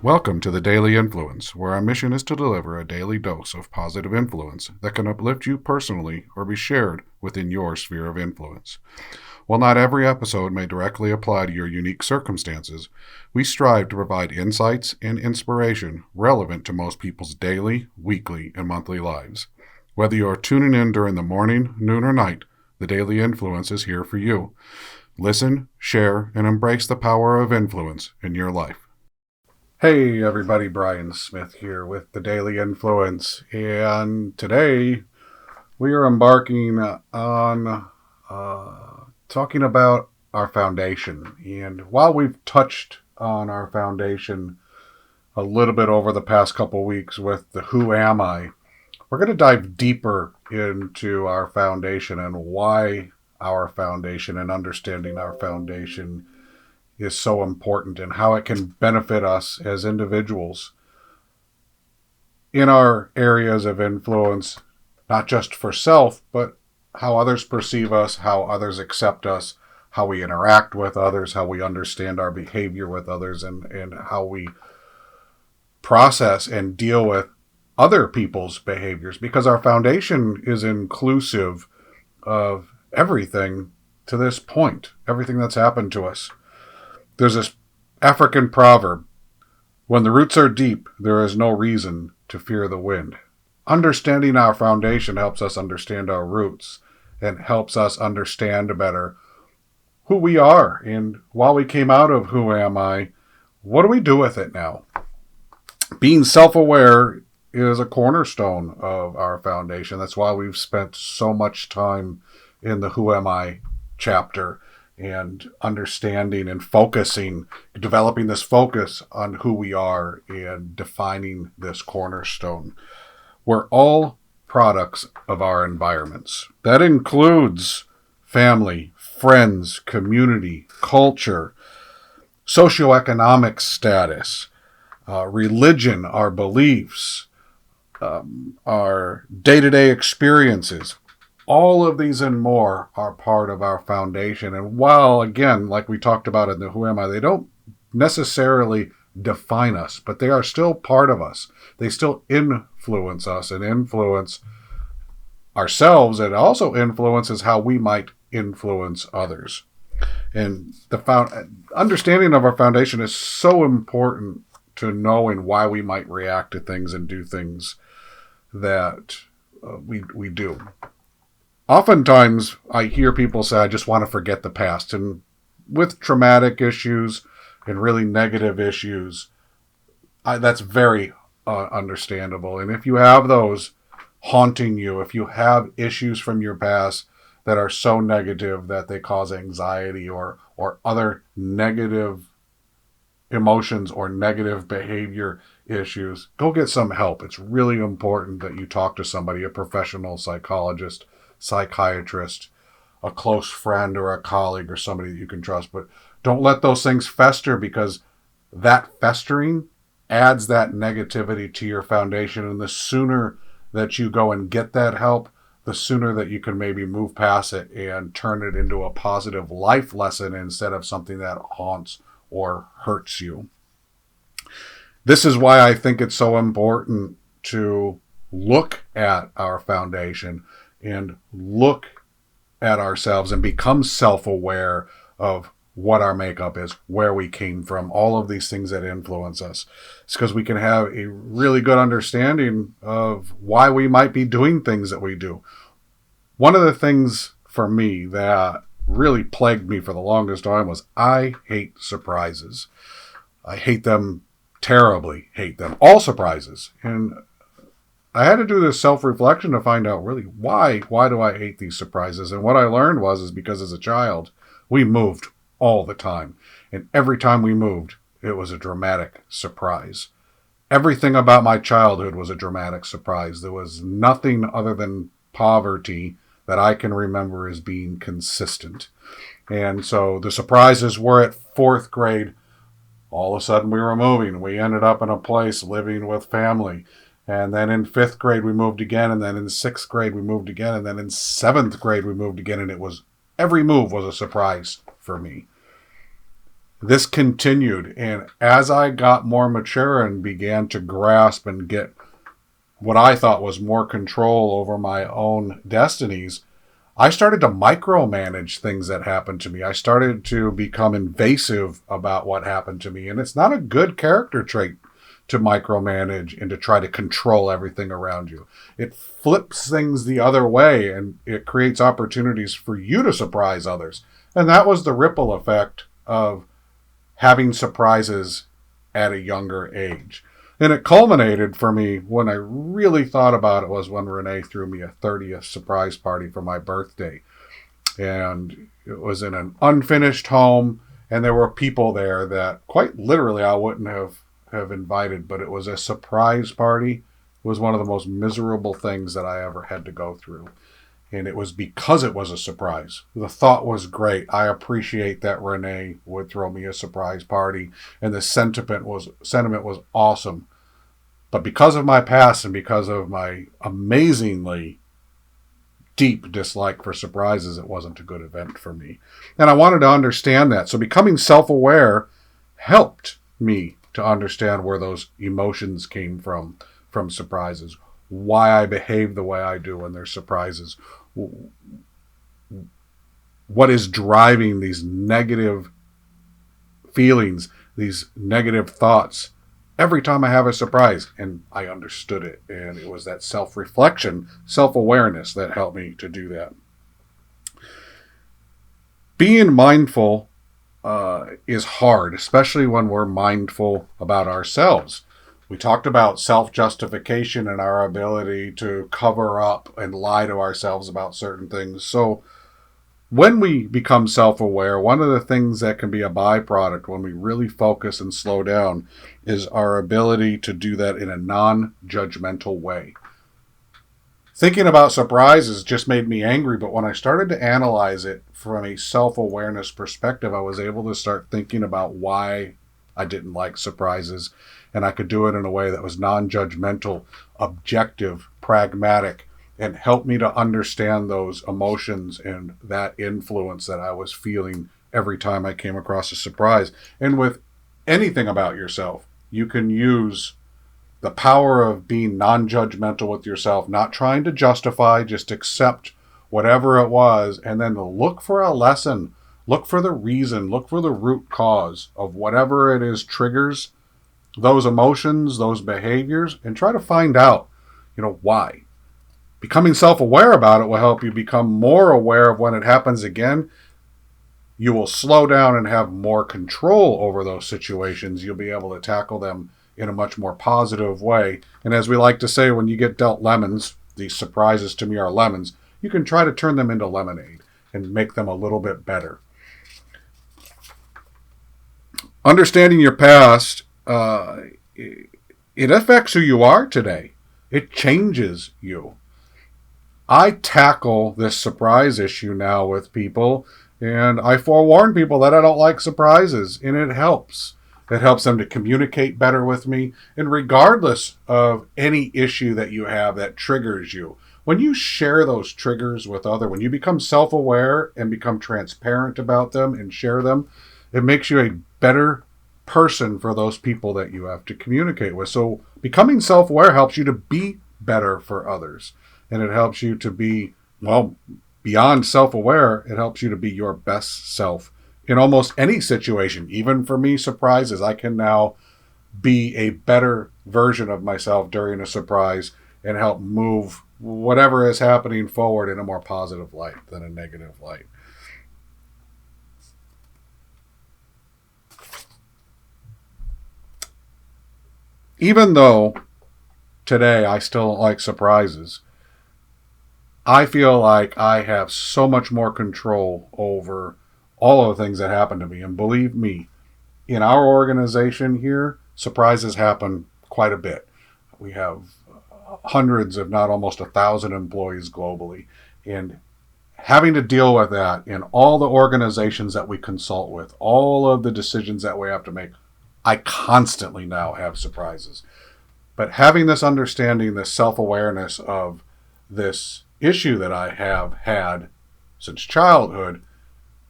Welcome to the Daily Influence, where our mission is to deliver a daily dose of positive influence that can uplift you personally or be shared within your sphere of influence. While not every episode may directly apply to your unique circumstances, we strive to provide insights and inspiration relevant to most people's daily, weekly, and monthly lives. Whether you are tuning in during the morning, noon, or night, the Daily Influence is here for you. Listen, share, and embrace the power of influence in your life. Hey everybody, Brian Smith here with the Daily Influence, and today we are embarking on talking about our foundation. And while we've touched on our foundation a little bit over the past couple weeks with the Who Am I, we're going to dive deeper into our foundation and why our foundation and understanding our foundation is so important and how it can benefit us as individuals in our areas of influence, not just for self, but how others perceive us, how others accept us, how we interact with others, how we understand our behavior with others, and how we process and deal with other people's behaviors, because our foundation is inclusive of everything to this point, everything that's happened to us. There's this African proverb, when the roots are deep, there is no reason to fear the wind. Understanding our foundation helps us understand our roots and helps us understand better who we are. And while we came out of Who Am I, what do we do with it now? Being self-aware is a cornerstone of our foundation. That's why we've spent so much time in the Who Am I chapter and understanding and focusing, developing this focus on who we are and defining this cornerstone. We're all products of our environments. That includes family, friends, community, culture, socioeconomic status, religion, our beliefs, our day-to-day experiences. All of these and more are part of our foundation. And while, again, like we talked about in the Who Am I, they don't necessarily define us, but they are still part of us. They still influence us and influence ourselves, and also influences how we might influence others. And the understanding of our foundation is so important to knowing why we might react to things and do things that we do. Oftentimes, I hear people say, I just want to forget the past. And with traumatic issues and really negative issues, that's very understandable. And if you have those haunting you, if you have issues from your past that are so negative that they cause anxiety or other negative emotions or negative behavior issues, go get some help. It's really important that you talk to somebody, a professional psychologist, psychiatrist, a close friend or a colleague or somebody that you can trust. But don't let those things fester, because that festering adds that negativity to your foundation. And the sooner that you go and get that help, the sooner that you can maybe move past it and turn it into a positive life lesson instead of something that haunts or hurts you. This is why I think it's so important to look at our foundation and look at ourselves and become self-aware of what our makeup is, where we came from, all of these things that influence us. It's because we can have a really good understanding of why we might be doing things that we do. One of the things for me that really plagued me for the longest time was I hate surprises. I hate them terribly, hate them, all surprises. And I had to do this self-reflection to find out really why do I hate these surprises? And what I learned is because as a child, we moved all the time. And every time we moved, it was a dramatic surprise. Everything about my childhood was a dramatic surprise. There was nothing other than poverty that I can remember as being consistent. And so the surprises were at fourth grade. All of a sudden we were moving. We ended up in a place living with family. And then in fifth grade, we moved again. And then in sixth grade, we moved again. And then in seventh grade, we moved again. And every move was a surprise for me. this continued. And as I got more mature and began to grasp and get what I thought was more control over my own destinies, I started to micromanage things that happened to me. I started to become invasive about what happened to me. And it's not a good character trait to micromanage and to try to control everything around you. It flips things the other way, and it creates opportunities for you to surprise others. And that was the ripple effect of having surprises at a younger age. And it culminated for me when I really thought about it was when Renee threw me a 30th surprise party for my birthday. And it was in an unfinished home, and there were people there that quite literally I wouldn't have invited, but it was a surprise party. It was one of the most miserable things that I ever had to go through. And it was because it was a surprise. The thought was great. I appreciate that Renee would throw me a surprise party, and the sentiment was awesome. But because of my past and because of my amazingly deep dislike for surprises, it wasn't a good event for me. And I wanted to understand that. So becoming self-aware helped me to understand where those emotions came from surprises, why I behave the way I do when there's surprises, what is driving these negative feelings, these negative thoughts every time I have a surprise. And I understood it. And it was that self-reflection, self-awareness that helped me to do that. Being mindful is hard, especially when we're mindful about ourselves. We talked about self-justification and our ability to cover up and lie to ourselves about certain things. So when we become self-aware, one of the things that can be a byproduct when we really focus and slow down is our ability to do that in a non-judgmental way. Thinking about surprises just made me angry, but when I started to analyze it from a self-awareness perspective, I was able to start thinking about why I didn't like surprises, and I could do it in a way that was non-judgmental, objective, pragmatic, and helped me to understand those emotions and that influence that I was feeling every time I came across a surprise. And with anything about yourself, you can use the power of being non-judgmental with yourself, not trying to justify, just accept whatever it was, and then look for a lesson, look for the reason, look for the root cause of whatever it is triggers those emotions, those behaviors, and try to find out, why. Becoming self-aware about it will help you become more aware of when it happens again. You will slow down and have more control over those situations. You'll be able to tackle them in a much more positive way. And as we like to say, when you get dealt lemons, these surprises to me are lemons, you can try to turn them into lemonade and make them a little bit better. Understanding your past, it affects who you are today. It changes you. I tackle this surprise issue now with people, and I forewarn people that I don't like surprises, and it helps. It helps them to communicate better with me, and regardless of any issue that you have that triggers you, when you share those triggers with others, when you become self-aware and become transparent about them and share them, it makes you a better person for those people that you have to communicate with. So becoming self-aware helps you to be better for others. And it helps you to be, beyond self-aware, it helps you to be your best self in almost any situation. Even for me, surprises, I can now be a better version of myself during a surprise and help move whatever is happening forward in a more positive light than a negative light. Even though today I still don't like surprises, I feel like I have so much more control over all of the things that happen to me. And believe me, in our organization here, surprises happen quite a bit. We have hundreds, if not almost 1,000 employees globally. And having to deal with that in all the organizations that we consult with, all of the decisions that we have to make, I constantly now have surprises. But having this understanding, this self-awareness of this issue that I have had since childhood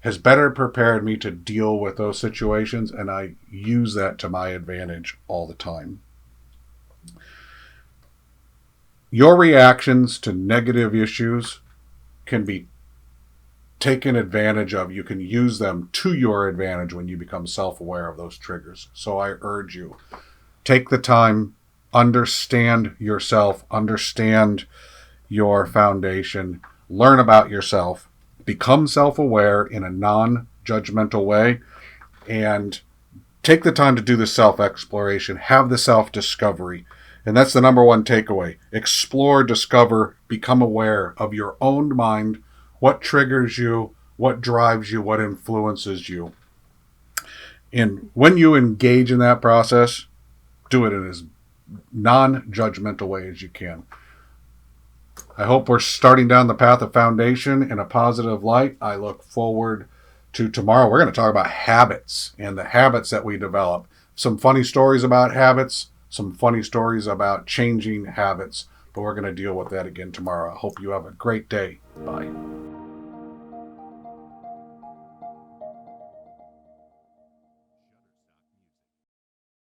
has better prepared me to deal with those situations, and I use that to my advantage all the time. Your reactions to negative issues can be taken advantage of. You can use them to your advantage when you become self-aware of those triggers. So I urge you, take the time, understand yourself, understand your foundation, learn about yourself, become self-aware in a non-judgmental way, and take the time to do the self-exploration, have the self-discovery. And that's the number one takeaway. Explore, discover, become aware of your own mind, what triggers you, what drives you, what influences you. And when you engage in that process, do it in as non-judgmental way as you can. I hope we're starting down the path of foundation in a positive light. I look forward to tomorrow. We're going to talk about habits and the habits that we develop. Some funny stories about habits, some funny stories about changing habits, but we're going to deal with that again tomorrow. I hope you have a great day. Bye.